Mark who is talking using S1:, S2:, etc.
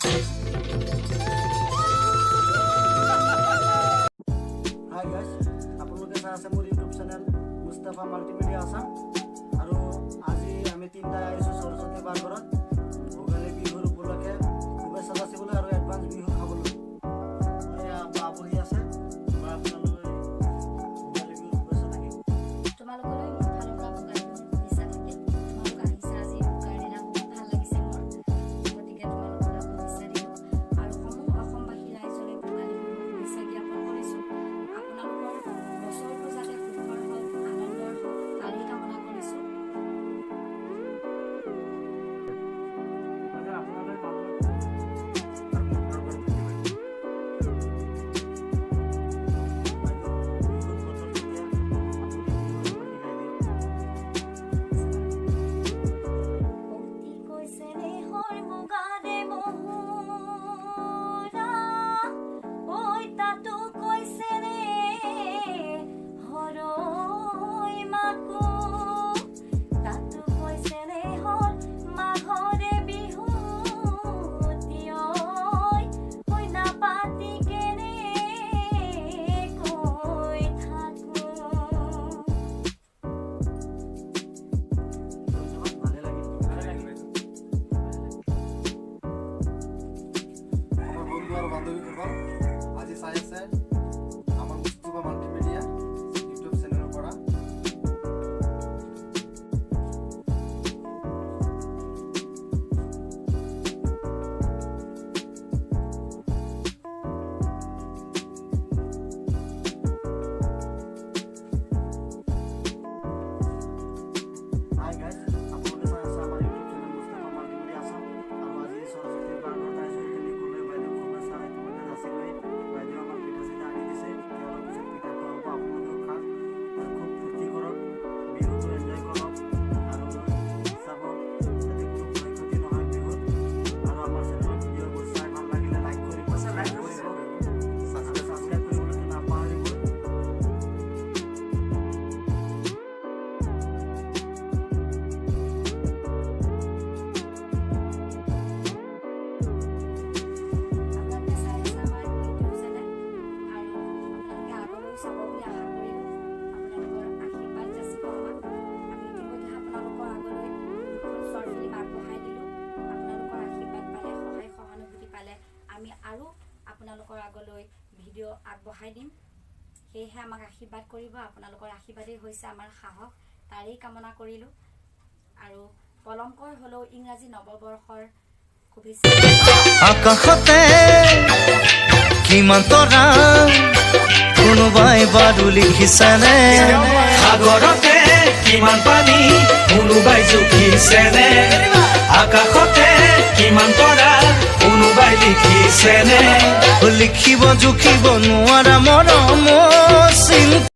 S1: Hi guys, আপোনালোকে চাই আছে মোৰ YouTube channel Mustafa multimedia Assam. আৰু আজি আমি তিনিটাই আহিছোঁ সৰস্বতী পাৰ্কৰত ভোগালী বিহুৰ উপলক্ষে শুভেচ্ছা যাচিবলৈ আৰু এডভান্স বিহু খাবলৈ। বা বহি আছে, আপোনালোকে ভোগালী বিহুৰ শুভেচ্ছা থাকিল।
S2: তোমালোকলৈ মোৰ ফালৰ পৰা ভোগালী বিহুৰ শুভেচ্ছা থাকিল। তোমালোক আহিছা আজি কাৰণে বহুত ভাল লাগিছে মোৰ, গতিকে তোমালোকলৈ শুভেচ্ছা দিলোঁ আৰু সমূহ অসমবাসী ৰাইজলৈ ভোগালী বিহুৰ শুভেচ্ছা জ্ঞাপন কৰিছোঁ। আপোনালোকৰ বছৰটো যাতে সুখৰ হওক, আনন্দৰ হওক, তাৰেই কামনা কৰিছোঁ।
S3: বান্ধৱীসকল আজি চাই আছে আমাৰ মুস্তাফা মাল্টিমিডিয়া ইউটিউব চেনেলৰ পৰা।
S1: হাই গাইজ, আপোনালোকে চাই আছে আমাৰ YouTube channel Mustafa multimedia Assam. আৰু আজি সৰস্বতী পাৰ্কত আহিছোঁ বুলি ক'লে বাইদেউ শুভেচ্ছা ইতিমধ্যে যাচিলৈ। বাইদেউ আমাক পিঠা চিঠা আনি দিছে, তেওঁলোকৰ পিছত পিঠা খোৱা হ'ব। আপোনালোকেও খাওক আৰু খুব ফূৰ্তি কৰক, বিহুটো এনজয় কৰক আৰু চাব যাতে কোনো ক্ষতি নহয় বিহুত। আৰু আমাৰ চেনেলৰ ভিডিঅ'বোৰ চাই ভাল লাগিলে লাইক কৰিব, ছাবস্ক্ৰাইব কৰিবলৈ নাপাহৰিব।
S2: আপোনালোকে চাই আছে আমাৰ ইউটিউব চেনেল আৰু আপোনালোকে আগলৈও চাব বুলি আশা কৰিলোঁ। আপোনালোকৰ আশীৰ্বাদ যাচিব আমাক। আমি ইতিমধ্যে আপোনালোকৰ আগলৈ দুখন শ্বৰ্ট ফিল্ম আগবঢ়াই দিলোঁ। আপোনালোকৰ আশীৰ্বাদ পালে, সহায় সহানুভূতি পালে আমি আৰু আপোনালোকৰ আগলৈ ভিডিঅ' আগবঢ়াই দিম। সেয়েহে আমাক আশীৰ্বাদ কৰিব। আপোনালোকৰ আশীৰ্বাদেই হৈছে আমাৰ সাহস, তাৰেই কামনা কৰিলোঁ। আৰু পলমকৈ হ'লেও ইংৰাজী নৱবৰ্ষৰ শুভেচ্ছা।
S4: আকাশতে কিমান তৰা কোনোবাই বাৰু লিখিছেনে,
S5: সাগৰতে কিমান পানী কোনোবাই জুখিছেনে, আকাশতে কিমান তৰা কোনোবাই লিখিছেনে,
S4: লিখিব জুখিব নোৱাৰা মৰম চিন্তা